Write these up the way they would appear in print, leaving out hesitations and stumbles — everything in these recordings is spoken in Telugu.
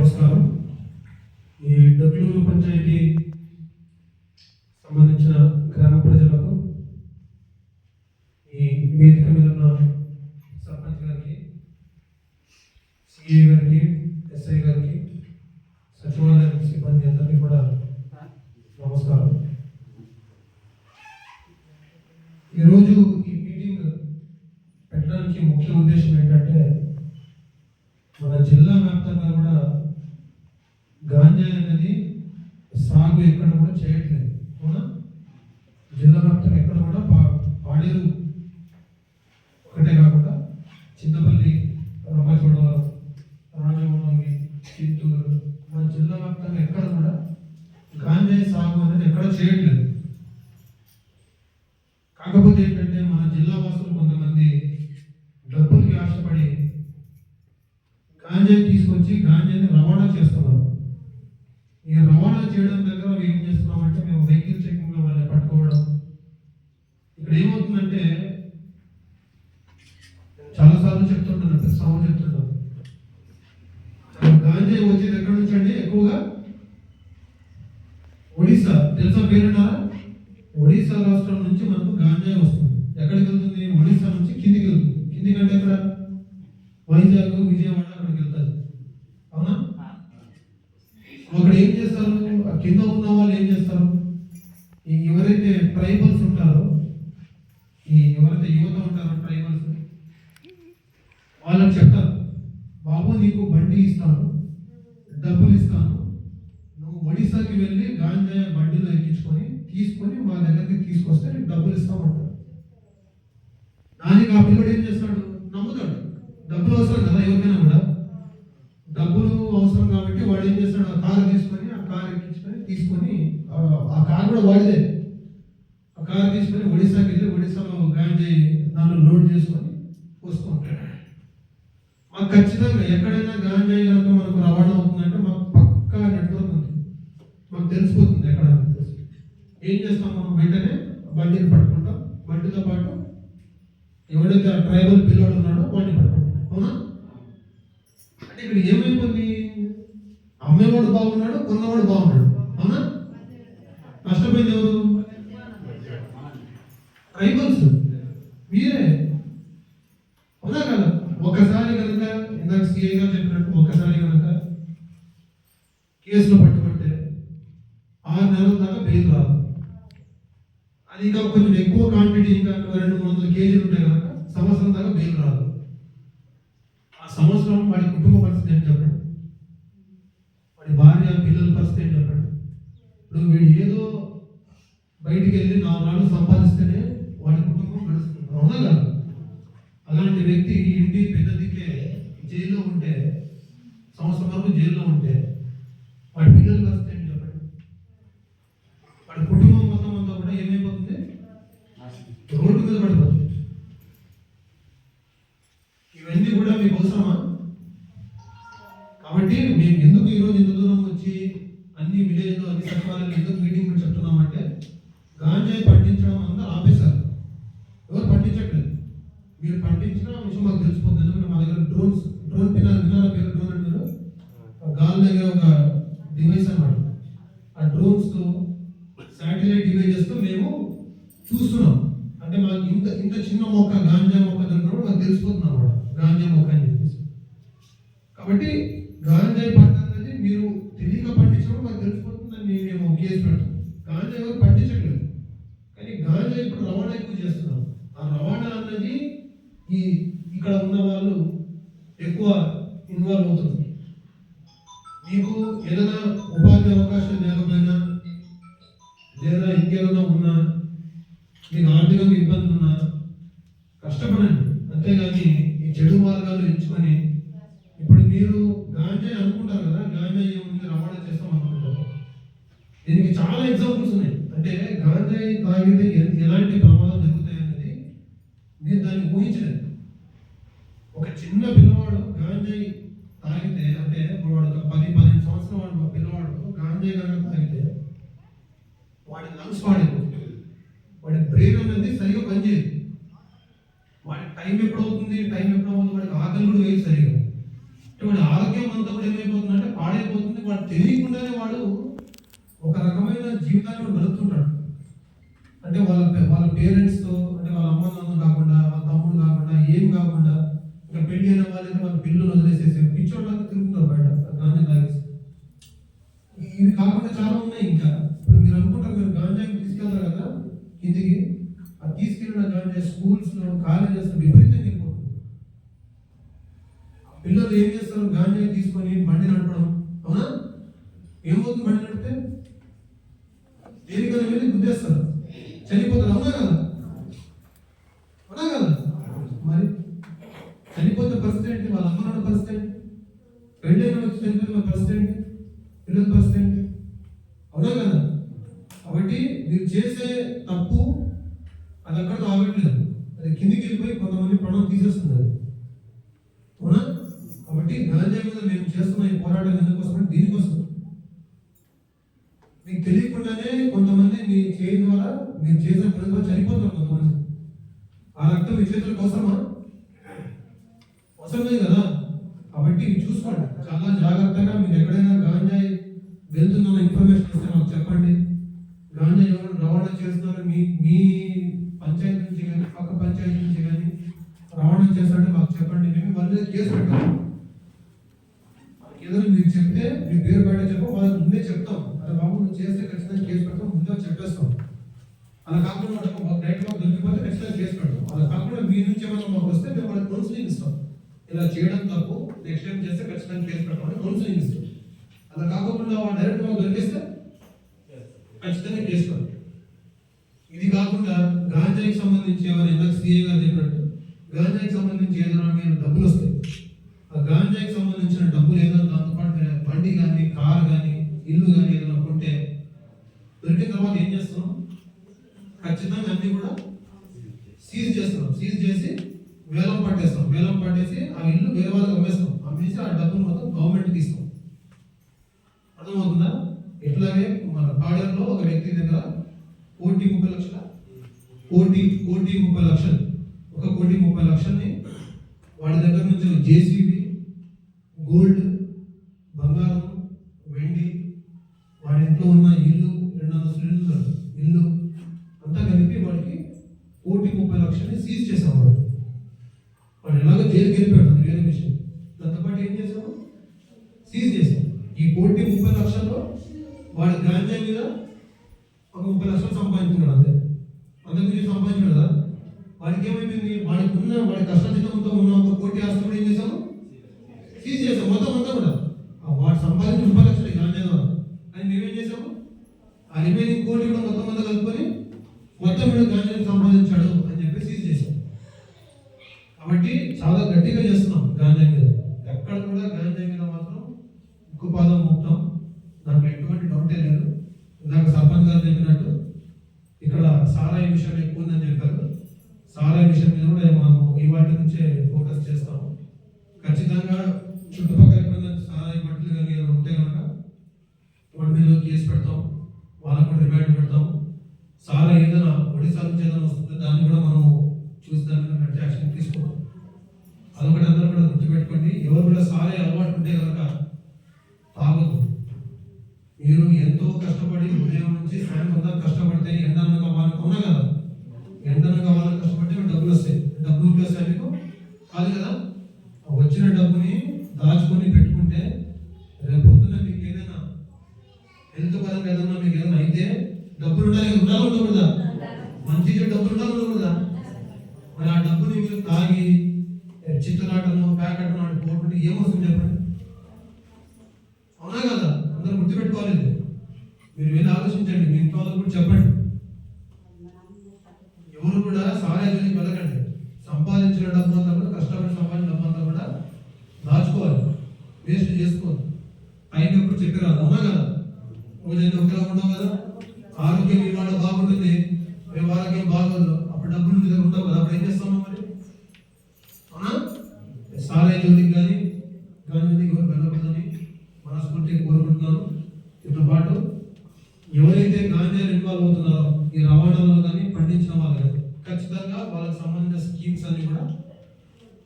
నమస్కారం. ఈ డొక్లూరు పంచాయతీ సంబంధించిన గ్రామ ప్రజలకు, ఈ వేదిక మీద ఉన్న సర్పంచ్ గారికి, సిఏ గారికి, ఎస్ఐ గారికి, సచివాలయ సిబ్బంది అందరికీ కూడా నమస్కారం. ఈరోజు ఈ మీటింగ్ పెట్టడానికి ముఖ్య ఉద్దేశం ఏంటంటే, మన జిల్లా వ్యాప్తంగా కూడా గాంజాయి అనేది సాగు ఎక్కడ కూడా చేయట్లేదు. అవునా? జిల్లా వ్యాప్తంగా ఎక్కడ కూడా పాడేరు ఒకటే కాకుండా చింతపల్లి, రంపచోడవరం, రాజమండ్రి, చిత్తూరు, మన జిల్లా వ్యాప్తంగా ఎక్కడ కూడా గాంజాయి సాగు అనేది ఎక్కడ చేయట్లేదు. కాకపోతే ఏంటంటే, మన జిల్లా వాసులు కొంతమంది డబ్బులకి ఆశపడి గాంజాయి తీసుకొచ్చి గాంజాయిని రవాణా చేస్తున్నారు. ఈ రవాణా చేయడం దగ్గర ఏం చేస్తున్నామంటే, మేము వెహికల్ చెకింగ్లో వాళ్ళని పట్టుకోవడం. ఇక్కడ ఏమవుతుందంటే, చాలాసార్లు చెప్తుంటాను, ప్రతి సంవత్సరం చెప్తుంటాను, గాంజాయి వచ్చేది ఎక్కడి నుంచి అండి? ఎక్కువగా ఒడిశా. తెలుసా పేరున్నారా? ఒడిశా రాష్ట్రం నుంచి మనకు గాంజాయి వస్తుంది. ఎక్కడికి వెళ్తుంది? ఒడిశా నుంచి కిందికి వెళ్తుంది. కిందికంటే ఎక్కడ? వైజాగ్, విజయవాడ, అక్కడికి వెళ్తారు. అవునా? అక్కడ ఏం చేస్తారు? కింద ఉన్న వాళ్ళు ఏం చేస్తారు? ఈ ఎవరైతే ట్రైబల్స్ ఉంటారో, ఈ ఎవరైతే యువత ఉంటారో ట్రైబల్స్, వాళ్ళకి చెప్తారు, బాబు నీకు బండి ఇస్తాను, డబ్బులు ఇస్తాను, నువ్వు ఒడిశాకి వెళ్ళి గాంజాయి బండిలో ఎక్కించుకొని తీసుకొని మా దగ్గరికి తీసుకొస్తే నీకు డబ్బులు ఇస్తామంటారు. దానికి ఆ పిల్లడు ఏం చేస్తాడు? నమ్ముతాడు. డబ్బులు అవసరం కదా ఎవరికైనా కూడా. డబ్బులు అవసరం కాబట్టి వాడు ఏం చేస్తాడు? ఆ కారు తీసుకొని, ఆ కారు ఎక్కించుకొని తీసుకొని, ఆ కారు కూడా వాడిదే, ఆ కారు తీసుకొని ఒడిశాకి వెళ్ళి ఒడిశాలో గాంజాయి దాంట్లో లోడ్ చేసుకొని వస్తుంటాడు. మాకు ఖచ్చితంగా ఎక్కడైనా గాంజాయి కనుక మనకు రవాణా అవుతుందంటే మాకు పక్కా నెట్వర్క్ ఉంది, మాకు తెలిసిపోతుంది ఎక్కడ. ఏం చేస్తాం? మనం వెంటనే బండిని పట్టుకుంటాం. బండితో పాటు ఎవడైతే ఆ ట్రైబల్ పిల్లోడు ఉన్నాడో వాడిని పట్టుకుంటాం. అవునా? అంటే ఇక్కడ ఏమైపోయింది? అమ్మేవాడు బాగున్నాడు, కొన్నవాడు బాగున్నాడు. అవునా? నష్టపోయింది ఎవరు? ట్రైబల్స్, మీరే. అవునా కదా? ఒకసారి కనుక ఇందాక సిఐ గారు చెప్పినట్టు, ఒకసారి కనుక కేసులో పట్టుబడితే 6 నెలల దాకా బెయిల్ రాదు. అది ఇంకా కొంచెం ఎక్కువ క్వాంటిటీ, ఇంకా 200-300 కేజీలు ఉంటాయి కనుక సంవత్సరం దాకా బెయిల్ రాదు. ఆ సంవత్సరం వాడి కుటుంబ పరిస్థితి ఏంటి చెప్పండి? వాడి భార్య, పిల్లల పరిస్థితి ఏంటి చెప్పండి? ఇప్పుడు వీడు ఏదో బయటికి వెళ్ళి 4 నాళ్ళు సంపాదిస్తేనే వాడి కుటుంబం గడుస్తుంది. అవునా కాదు? అలాంటి వ్యక్తి ఇంటి పెద్ద దిక్కే జైల్లో ఉంటే, సంవత్సరం వరకు జైల్లో ఉంటే, వాడి పిల్లల పరిస్థితి ఏంటి చెప్పండి? వాడి కుటుంబం మొత్తం అంతా కూడా ఏమైపోతుంది? రోడ్డు మీద పడిపోతుంది. ఇవన్నీ కూడా మీకు అవసరమా? కాబట్టి మేము ఎందుకు ఈరోజు ఇంత దూరం వచ్చి అన్ని విలేజ్లో, అన్ని సచివాలయాలు ఎందుకు మీటింగ్ చెప్తున్నామంటే, గాంజాయి పండించడం అందరూ ఆపేశారు. ఎవరు పండించట్లేదు. మీరు పండించిన విషయం మాకు తెలిసిపోతుంది. ఎందుకంటే మా దగ్గర డ్రోన్ వినాల పేరు డ్రోన్ అంటారు. గాలి దగ్గర ఒక డివైస్ అన్నమాట. ఆ డ్రోన్స్తో, శాటిలైట్ డివైజెస్తో మేము చూస్తున్నాం. అంటే మాకు ఇంత చిన్న మొక్క, గాంజా మొక్క దొరికినప్పుడు మాకు తెలిసిపోతుంది అన్నమాట, గాంజా మొక్క అని చెప్పేసి. కాబట్టి గాంజాయి పంట అనేది మీరు తెలియక పండించినప్పుడు మాకు తెలిసిపోతుందని మేము కేసు పెడతాం. గాంజా ఎవరు పండించట్లేదు, కానీ గాంజా ఇప్పుడు రవాణా ఎక్కువ చేస్తున్నాం. ఆ రవాణా అన్నది ఇక్కడ ఉన్న వాళ్ళు ఎక్కువ ఇన్వాల్వ్ అవుతుంది. మీకు ఏదైనా ఉపాధి అవకాశం లేకపోయినా, లేదా ఇంకేదైనా ఉన్నా, మీకు ఆర్థికంగా ఇబ్బంది ఉన్నా కష్టపడండి. అంతేగాని ఈ చెడు మార్గాలు ఎంచుకొని, ఇప్పుడు మీరు గాంజాయి అనుకుంటారు కదా, గాంజాయి ఏముంది రవాణా చేస్తాం అనుకుంటారు. దీనికి చాలా ఎగ్జాంపుల్స్ ఉన్నాయి. అంటే గాంజాయి తాగితే ఎలాంటి ప్రమాదాలు జరుగుతాయి అనేది మీరు దాన్ని ఊహించలేదు. ఒక చిన్న పిల్లవాడు గాంజాయి తాగితే, అంటే వాడు 10-15 సంవత్సరాల వాడు పిల్లవాడు గాంజాయి కనుక తాగితే వాడి లంగ్స్ పాడైపోతుంది, వాడి బ్రెయిన్ అనేది సరిగా పనిచేయదు, వాడి టైం ఎప్పుడవుతుంది వాడికి ఆకలి కూడా వేయదు సరిగా. అంటే వాడి ఆరోగ్యం అంతా కూడా ఏమైపోతుందంటే పాడైపోతుంది. తెలియకుండానే వాడు ఒక రకమైన జీవితాన్ని వాడు గడుపుతుంటాడు. అంటే వాళ్ళ పేరెంట్స్తో, అంటే వాళ్ళ అమ్మ నాన్న కాకుండా, వాళ్ళ తమ్ముడు కాకుండా, ఏం కాకుండా, ఇంకా పెళ్లి అయిన వాళ్ళైతే వాళ్ళ పిల్లలు వదిలేసేసి పిచ్చోళ్ళకి తిరుగుతున్నారు బయట గాంజా తాగేసి. ఇవి కాకుండా చాలా ఉన్నాయి. ఇంకా ఇప్పుడు మీరు అనుకుంటారు మీరు గాంజాకి తీసుకెళ్తారు కదా కిందికి, ఆ తీసుకెళ్ళిన గాంజా స్కూల్స్లో, కాలేజెస్లో విపరీతంగా వెళ్ళిపోతుంది. పిల్లలు ఏం చేస్తారు, గాంజా తీసుకొని బండి నడపడం. అవునా? ఏమవుతుంది బండి నడిపితే? దేనికైనా వెళ్ళి గుద్దేస్తారు, చనిపోతారు. అవునా కదా? అవునా కదా? మరి చనిపోతే పరిస్థితి ఏంటి? వాళ్ళ అమ్మ నాన్న పరిస్థితి ఏంటి? పెళ్ళైన వచ్చి చనిపోతే వాళ్ళ పరిస్థితి ఏంటి? పిల్లల పరిస్థితి ఏంటి? అవునా కదా? కాబట్టి మీరు చేసే తప్పు అది అక్కడితో ఆగట్లేదు, అది కిందికి వెళ్ళిపోయి కొంతమంది ప్రాణం తీసేస్తుంది అది. అవునా? కాబట్టి గాంజా మీద మేము చేస్తున్న ఈ పోరాటం ఎందుకోసం అంటే దీనికోసం. మీకు తెలియకుండానే కొంతమంది మీ చేయి ద్వారా మీరు చేసిన పని ద్వారా చనిపోతున్నారు కొంతమంది. ఆ రక్తం మీ చేతులకు అవసరమా? అవసరం లేదు కదా. కాబట్టి ఇవి చూసుకోండి చాలా జాగ్రత్తగా. మీరు ఎక్కడైనా గాంజా వెళ్తున్న ఇన్ఫర్మేషన్ వస్తే మాకు చెప్పండి. గాంజా ఎవరు రవాణా చేస్తున్నారు మీ మీ పంచాయతీ నుంచి కానీ, పక్క పంచాయతీ నుంచి కానీ రవాణా చేస్తారంటే మాకు చెప్పండి. మేము వాళ్ళ మీద కేసు పెడతాం. ఏదైనా మీరు చెప్తే మీ పేరు బయట చెప్పం, వాళ్ళకి ముందే చెప్తాం. అదే బాబు నువ్వు చేస్తే ఖచ్చితంగా కేసు పెడతాం, ముందే చెప్పేస్తాం. అలా కాకుండా డైరెక్ట్ గా దొరికిపోతే ఖచ్చితంగా కేసు పెడతాం. అలా కాకుండా మీ నుంచి ఏమైనా మాకు వస్తే మేము వాళ్ళకి కౌన్సిలింగ్ ఇస్తాం. ఇలా చేయడం తప్పు, నెక్స్ట్ టైం చేస్తే ఖచ్చితంగా కేసు పెడతామని కౌన్సిలింగ్ ఇస్తాం. అలా కాకుండా వాళ్ళు డైరెక్ట్ గా దొరికిస్తే ఖచ్చితంగా కేసు పెడతాం. ఇది కాకుండా గాంజాకి సంబంధించి ఎవరు ఇందాక సిఏ గారు చెప్పినట్టు గాంజాకి సంబంధించి ఏదైనా మీరు డబ్బులు వస్తాయి. ఆ గాంజాకి సంబంధించిన డబ్బులు ఏదైనా దాంతోపాటు బండి కానీ, కారు కానీ, ఇల్లు కానీ ఏదైనా కొంటే దొరికిన తర్వాత ఏం చేస్తున్నాం? ఖచ్చితంగా అన్ని కూడా సీజ్ చేస్తున్నాం. సీజ్ చేసి వేలం పట్టేస్తాం. వేలం పట్టేసి ఆ ఇల్లు వేరే వాళ్ళకి అమ్మేస్తాం. అమ్మేసి ఆ డబ్బులు మొత్తం గవర్నమెంట్కి ఇస్తాం. అర్థమవుతుందా? ఇట్లాగే మన పాడేరులో ఒక వ్యక్తి దగ్గర 1,30,00,000 1,30,00,000 1,30,00,000ని వాడి దగ్గర నుంచి జేసీబీ, గోల్డ్, బంగారం, వెండి, వాడి ఇంట్లో ఉన్న ఇల్లు, 2 అంతస్తుల ఇల్లు అంతా కలిపి వాడికి 1,30,00,000ని సీజ్ చేసాం. వాడు ఎలాగో జైలుకి వెళ్ళిపోయాడు, అది వేరే విషయం. దాంతోపాటు ఏం చేసాము? సీజ్ చేసాం. ఈ 1,30,00,000లో వాడి గాంజా మీద ఒక 30,00,000 సంపాదించుకున్నాడు. అంతే, అంతకుమించి సంపాదించాడు కదా. వాడికి ఏమైపోయింది? వాడి కష్టజీతంతో ఉన్న 1 కోటి ఆస్తి కూడా ఏం చేసాము? సీజ్ చేసాం మొత్తం అంతా కూడా. వాడు సంపాదించిన 30,00,000 గాంజా ద్వారా. అని మేమేం చేసాము? ఆ రిమైనింగ్ కోటి కూడా మొత్తం అంతా కలుపుకొని మొత్తం వీడు గాంజాని సంపాదించాడు అని చెప్పి సీజ్ చేసాం. కాబట్టి చాలా గట్టిగా చేస్తున్నాం గాంజా మీద. ఎక్కడ కూడా గాంజా మీద మాత్రం ఉక్కుపాదం మోపుతాం, దాంట్లో ఎటువంటి డౌటే లేదు. ఇందాక సర్పంచ్ గారు చెప్పినట్టు ఇక్కడ సారాయి విషయం ఎక్కువ ఉందని చెప్పారు. సారాయి విషయం మీద కూడా మనం ఈ వాటి నుంచే ఫోకస్ చేస్తాం. ఖచ్చితంగా చుట్టుపక్కల ఎప్పుడైనా సారాయి బట్టలు కానీ ఏదైనా ఉంటే కనుక వాటి మీద కేసు పెడతాం, వాళ్ళకు కూడా రిమాండ్ పెడతాం. సారాయి ఏదైనా ఒడిశా నుంచి ఏదైనా వస్తుందో దాన్ని కూడా మనం చూసి దాని మీద గట్టి యాక్షన్ తీసుకుంటాం. అదొకటి అందరూ కూడా గుర్తుపెట్టుకోండి. ఎవరు కూడా సారాయి అలవాటు ఉంటే కనుక తాగదు. మీరు ఎంతో కష్టపడి ఉదయం నుంచి సాయంత్రం దాకా కష్టపడితే ఎండనక వాళ్ళకి ఉన్నా కదా, ఎండనక వాళ్ళకి కష్టపడితే డబ్బులు వస్తాయి. డబ్బులు వస్తాయి మీకు కాదు కదా. వచ్చిన డబ్బుని దాచుకొని పెట్టుకుంటే రేపు పొద్దున్న మీకు ఏదైనా హెల్త్ పరంగా ఏదైనా మీకు ఏదైనా అయితే డబ్బులు ఉండకూడదా? మంచిగా డబ్బులు ఉండకూడదా? మరి ఆ డబ్బుని మీరు తాగి చిత్తనాటను, ప్యాకెట్ పోతుంటే ఏమొస్తుంది చెప్పండి? అవునా కదా? అందరూ గుర్తుపెట్టుకోవాలి. మీరు వెళ్ళి ఆలోచించండి, మీ ఇంట్లో వాళ్ళకు కూడా చెప్పండి. ఎవరు కూడా సారాయి వెళ్ళకండి. సంపాదించిన డబ్బు అంతా కూడా, కష్టపడి సంపాదించిన డబ్బు అంతా కూడా దాచుకోవాలి, వేస్ట్ చేసుకోవాలి. టైం ఎప్పుడు చెప్పారు. అవునా కదా? రోజైతే ఒకేలా ఉండవు కదా. ఆరోగ్యం ఇవాళ బాగుంటుంది, రేపు ఆరోగ్యం బాగోదు, అప్పుడు డబ్బులు మీ దగ్గర ఉండవు కదా. అప్పుడు ఏం చేస్తాము మరి? అవునా? సారాయి జోలికి కానీ గాంజాకి ఎవరు వెళ్ళకూడదని మనస్ఫూర్తిగా కోరుకుంటున్నాను. దీంతో పాటు ఎవరైతే గాంజాలు ఇన్వాల్వ్ అవుతున్నారో ఈ రవాణాలో కానీ పండించిన వాళ్ళు కానీ ఖచ్చితంగా వాళ్ళకి సంబంధించిన స్కీమ్స్ అన్ని కూడా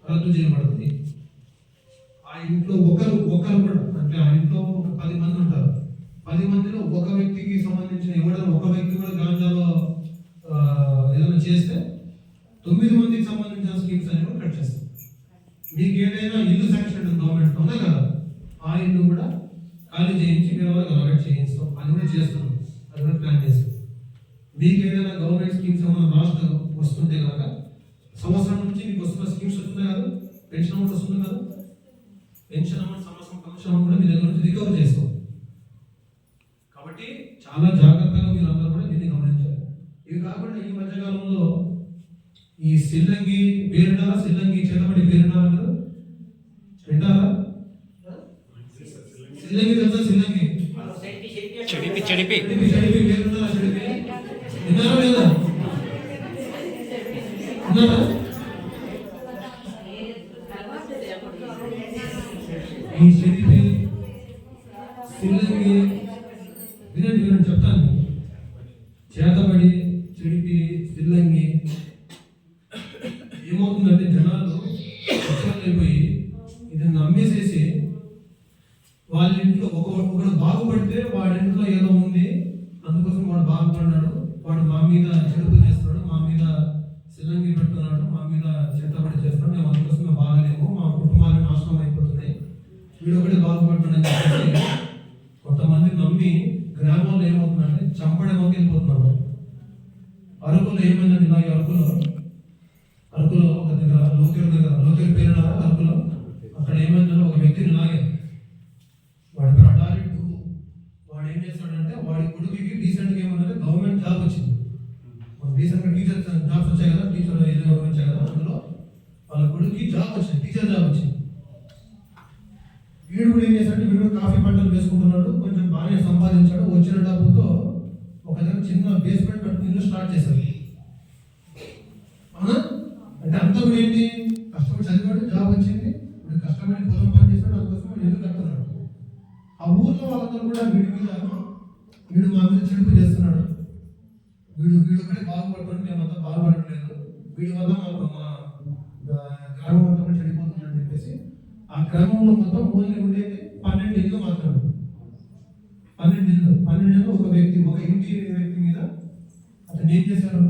రద్దు చేయబడుతుంది. ఆ ఇంట్లో ఒకరు కూడా, అంటే ఆ ఇంట్లో ఒక 10 మంది ఉంటారు. సంబంధించిన ఎవరైనా ఒక వ్యక్తి కూడా గాంజాలో ఏదైనా చేస్తే 9 మందికి సంబంధించిన స్కీమ్స్ అనేవి కూడా కట్ చేస్తాం. మీకు ఏదైనా ఇల్లు శాంక్షన్ గవర్నమెంట్ అవునా కదా, ఆ ఇల్లు కూడా ఖాళీ చేయించి మీరు వాళ్ళకి అలాట్ చేయిస్తాం. అది కూడా చేస్తున్నాం, అది కూడా ప్లాన్ చేస్తాం. మీకు ఏదైనా గవర్నమెంట్ స్కీమ్స్ ఏమైనా లాస్ట్ వస్తుంటే కనుక సంవత్సరం నుంచి మీకు వస్తున్న స్కీమ్స్ వస్తున్నాయి కదా, పెన్షన్ అమౌంట్ వస్తుంది కదా, పెన్షన్ అమౌంట్ సంవత్సరం కమిషన్ అమౌంట్ కూడా మీ దగ్గర నుంచి రికవర్ చేస్తాం. కాబట్టి చాలా జాగ్రత్తగా మీరు అందరూ కూడా దీన్ని గమనించాలి. ఇవి కాకుండా ఈ మధ్యకాలంలో ఈ సిల్లంగి పేరుంటారా, సిల్లంగి చేతబడి పేరుంటారా కదా, వింటారా? సిల్లంగి తెలుసా? సిల్లంగి చెడిపి చెడిపి చెడిపి పేరుంటారా? చెడిపి విన్నారా లేదా? విన్నారా? ఈ చెడిపి సిల్లంగి వినండి వినండి చెప్తాను. చేతబడి చెడిపి సిల్లంగి ఏమవుతుందంటే జనాలు అయిపోయి ఇది నమ్మేసేసి వాళ్ళ ఇంట్లో ఒకడు బాగుపడితే వాడి ఇంట్లో ఏదో ఉంది, అందుకోసం వాడు బాగుపడినాడు, వాడు మా మీద చెడుపు చేస్తున్నాడు, మా మీద సిల్లంగి పెడుతున్నాడు, మా మీద చేతబడి చేస్తున్నాడు, మేము అందుకోసం మేము బాగలేము, మా కుటుంబాలు నాశనం అయిపోతున్నాయి, వీడు ఒకటే బాగుపడుతున్నాడని చెప్పేసి కొంతమంది నమ్మి గ్రామాల్లో ఏమవుతుందంటే చంపడానికి వెళ్ళిపోతున్నారు. అరకులో ఏమైందండి, ఇలాగే అరకులో ఒక దగ్గర లోకేరు పేరు అరకులో అక్కడ ఏమైందంటే ఒక వ్యక్తిని లాగే, వాడి పేరు అడారి గురువు. వాడు ఏం చేస్తాడంటే వాడి కొడుకుకి రీసెంట్గా ఏమన్నా గవర్నమెంట్ జాబ్ వచ్చింది. రీసెంట్గా టీచర్ జాబ్స్ వచ్చాయి కదా, టీచర్ ఏదో వచ్చాయి కదా, అందులో వాళ్ళ కొడుకుకి జాబ్ వచ్చింది, టీచర్ జాబ్ వచ్చింది. వీడు కూడా ఏం చేశాడు, వీడు కాఫీ పంటలు వేసుకుంటున్నాడు, కొంచెం బాగానే సంపాదించాడు. వచ్చిన డబ్బుతో ఒక దగ్గర చిన్న బేస్మెంట్ కట్టుకుని స్టార్ట్ చేశాడు. అవునా? అంటే అంతా కూడా ఏంటి, కష్టపడి చదివాడు, జాబ్ వచ్చింది, ఇప్పుడు కష్టపడి పొలం పని చేశాడు, అందుకోసం వీడు ఎందుకు కడుతున్నాడు. ఆ ఊర్లో వాళ్ళందరూ కూడా వీడు మా మీద చెడుపు చేస్తున్నాడు, వీడు ఒకటే బాగుపడుతుంది, మేమంతా బాగుపడట్లేదు, వీడి వల్ల మా గ్రామం అంతా కూడా చెడిపోతుంది అని చెప్పేసి ఆ గ్రామంలో మొత్తం ఓన్లీ ఉండేది 12 ఇళ్ళు మాత్రమే. 12 ఇళ్ళు ఒక వ్యక్తి, ఒక ఇంటి వ్యక్తి మీద అతను ఏం చేశాడు,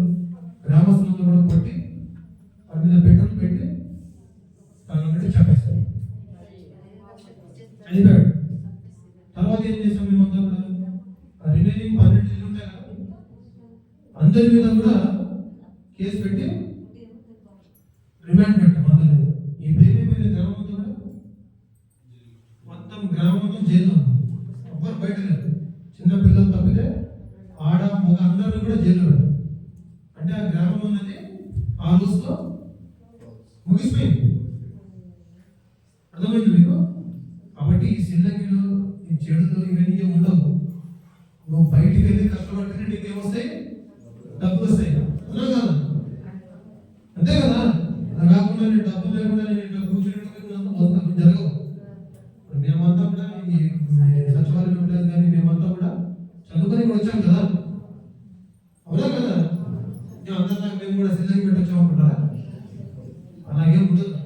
గ్రామస్తులంతా కూడా కొట్టి వాటి మీద పెట్రోల్ పెట్టి తనని పెట్టి చంపేశాడు, చనిపోయాడు. తర్వాత ఏం చేశాం మేమంతా కూడా రిమైనింగ్ 12 ఇళ్ళు ఉంటాయి కదా, అందరి మీద కూడా కేసు పెట్టి రిమాండ్ పెట్టాం అందరి మీద. ఇప్పుడు ఏమైపోయింది, గ్రామంతో కూడా మొత్తం గ్రామంలో జైల్లో ఎవ్వరు బయట లేదు, చిన్న పిల్లలు తప్పితే ఆడ మగ అందరినీ కూడా జైల్లో పెట్టారు. అంటే ఆ గ్రామం అనేది ఆ రోజుతో ముగిసిపోయింది. అర్థమైంది మీకు? కాబట్టి ఈ సిల్లంగిలు, ఈ చెడులు ఇవన్నీ ఉండవు. నువ్వు బయటికి వెళ్ళి కష్టపడితే నీకేమొస్తాయి, డబ్బులు వస్తాయి, అవునా కదా? అంతే కదా? అలా కాకుండా నేను డబ్బులు లేకుండా నేను కూర్చుని జరగవు. మేమంతా కూడా ఈ సచివాలయం ఉండేది కానీ మేమంతా కూడా చదువుకొని కూడా వచ్చాం కదా, అవునా కదా? అందరిలాగా మేము కూడా సిల్లంగి పెట్టి వచ్చామనుకుంటారా? అలాగే ఉండదు.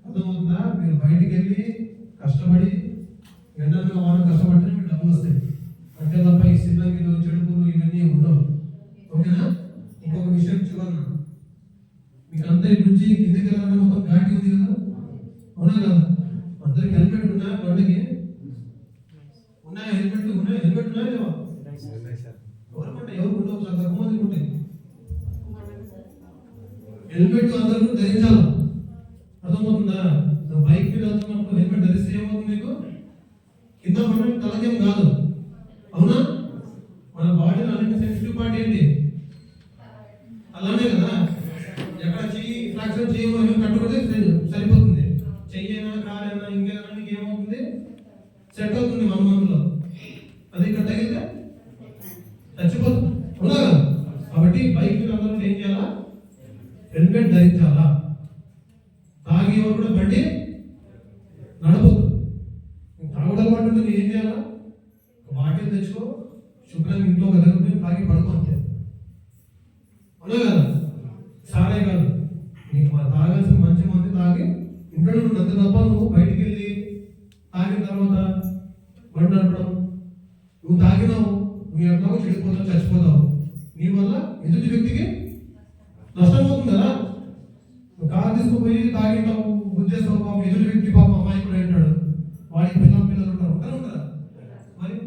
అర్థమవుతుందా? మీరు బయటికి వెళ్ళి కష్టపడి ఎండలుగా వారం కష్టపడితే మీకు డబ్బులు వస్తాయి, అంతే తప్ప ఈ సిల్లంగిలు చెడుపులు ఇవన్నీ ఉండవు. ఓకేనా? ఇంకొక విషయం చివరన, మీకు అంతా ఇటు నుంచి కిందికి వెళ్ళాలంటే మొత్తం ఘాటి ఉంది కదా, అవునా కదా? అందరికి హెల్మెట్ ఉన్నాయా? బండికి ఉన్నాయా? హెల్మెట్ ఉన్నాయా? హెల్మెట్ ఉన్నాయా లేవా? ఎవరు ఉండవు, చాలా తక్కువ మందికి ఉంటాయి. హెల్మెట్ అందరూ ధరించాలి. అర్థమవుతుందా? బైక్ మీద వెళ్తున్నప్పుడు హెల్మెట్ ధరిస్తే ఏమవుతుంది, మీకు కింద పడడం తలకేం కాదు, అవునా? మన బాడీలో అన్నింటి సెన్సిటివ్ పార్ట్ ఏంటి, అలానే కదా. ఎక్కడ చెయ్యి ఫ్రాక్చర్ చేయమని కట్టుకుంటే సరిపోతుంది, చెయ్యైనా కాలైనా ఇంకేదైనా నీకు ఏమవుతుంది, సెట్ అవుతుంది 1 మంత్లో. అది ఇక్కడ తగిలితే చచ్చిపోతుంది, అవునా? కాబట్టి బైక్ మీద అందరూ ఏం చేయాలా, హెల్మెట్ ధరించాలా. తాగి ఎవరు కూడా బండి నడపదు. తాగడం పాటు నేను ఏం చేయాలా, బాటిల్ తెచ్చుకో, శుభ్రంగా ఇంట్లో ఒక దగ్గర తాగి పడుకో, అంతే, అవునా కదా? సారే కాదు, నీకు తాగాల్సిన మంచి మంది తాగి ఇంట్లో నుండి అంత తప్ప నువ్వు బయటికి వెళ్ళి తాగిన తర్వాత బండి నడపడం, నువ్వు తాగినావు, నువ్వు ఎట్లాగో చెడిపోతావు, చచ్చిపోతావు. నీ వల్ల ఎదుటి వ్యక్తికి నష్టం అవుతుంది కదా. నువ్వు కారు తీసుకుపోయి తాగింటావు, గుద్దేస్తావు, పాపం ఎదుటి వ్యక్తి పాపం అమ్మాయి కూడా ఉంటాడు, వాడికి పిల్లలు ఉంటారా మరి.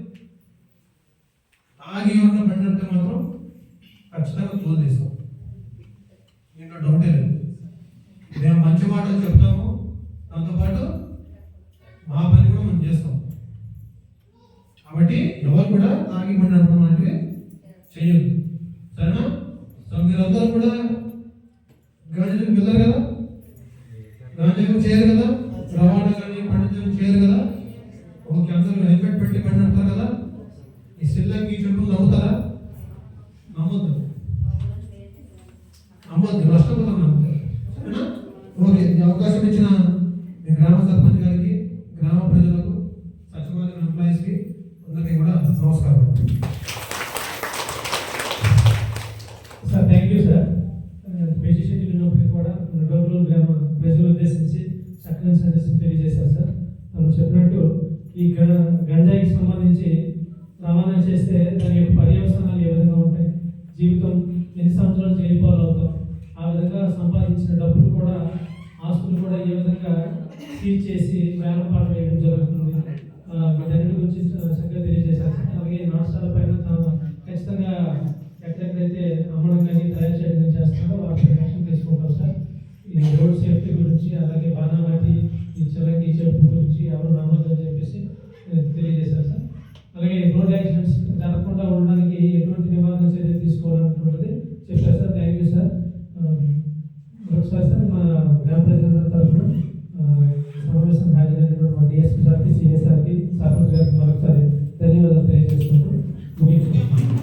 తాగి ఎవరన్నా బండి అంటే మాత్రం ఖచ్చితంగా క్లోజ్ చేస్తాం, దీంట్లో డౌటే లేదు. మేము మంచి మాటలు చెప్తాము, దాంతోపాటు మా పని కూడా మనం చేస్తాం. కాబట్టి ఎవరు కూడా తాగి బండి నడపడం అంటే చెయ్యదు, సరేనా? సో మీరందరూ కూడా గాంజాకు వెళ్ళారు కదా, గాంజాకు చేయరు కదా, రవాణా కానీ పండించడం చేయరు కదా. ఓకే, అందరూ హెల్మెట్ పెట్టి బండి నడుపుతారు కదా. ఈ సిల్లంగి చెట్లు నమ్ముతారా? నమ్మొద్దు, నష్టపోతాం, నమ్ముతారు, సరేనా? ఓకే, ఈ అవకాశం ఇచ్చిన మీ గ్రామ సర్పంచ్ గారికి, గ్రామ ప్రజలకు, సచివాలయం ఎంప్లాయీస్కి అందరికీ కూడా నమస్కారం. Sir thank you sir. Busy schedule ఉన్నప్పటికీ కూడా గౌరవ గ్రామ ప్రజలు ఉద్దేశించి చక్కని సందేశం తెలియజేశారు సార్. మనం చెప్పినట్టు ఈ గంజాయికి సంబంధించి రవాణా చేస్తే దాని యొక్క పర్యవసనాలు ఏ విధంగా ఉంటాయి, జీవితం ఎన్ని సంవత్సరాలు చేయిపోవాలవుతాం, ఆ విధంగా సంపాదించిన డబ్బులు కూడా, ఆస్తులు కూడా ఏ విధంగా సీజ్ చేసి వేలంపాట వేయడం జరుగుతుంది, వీటన్నిటి గురించి చక్కగా తెలియజేశారు సార్. అలాగే నాటకాల పైన ఖచ్చితంగా ఎక్కడెక్కడైతే అమ్మడం కానీ తయారు చేయడం కానీ చేస్తారో వాటిని యాక్షన్ తీసుకుంటాం సార్. ఈ రోడ్ సేఫ్టీ గురించి, అలాగే బాణామతి, ఈ చిలకి చెరుపు గురించి ఎవరు నమ్మొద్దని చెప్పేసి తెలియజేశారు సార్. అలాగే రోడ్ యాక్సిడెంట్స్ జరగకుండా ఉండడానికి ఎటువంటి నివారణ చర్యలు తీసుకోవాలన్నటువంటిది చెప్పారు సార్. Thank you sir. మరొకసారి సార్ మా గ్రామ ప్రజలందరి తరఫున సమావేశం హాజరైనటువంటి మా డిఎస్పీ సార్కి, సిఎస్ సార్కి, సర్పంచ్ గారికి మరొకసారి ధన్యవాదాలు తెలియజేసుకుంటూ ముగించుకుంటున్నాను.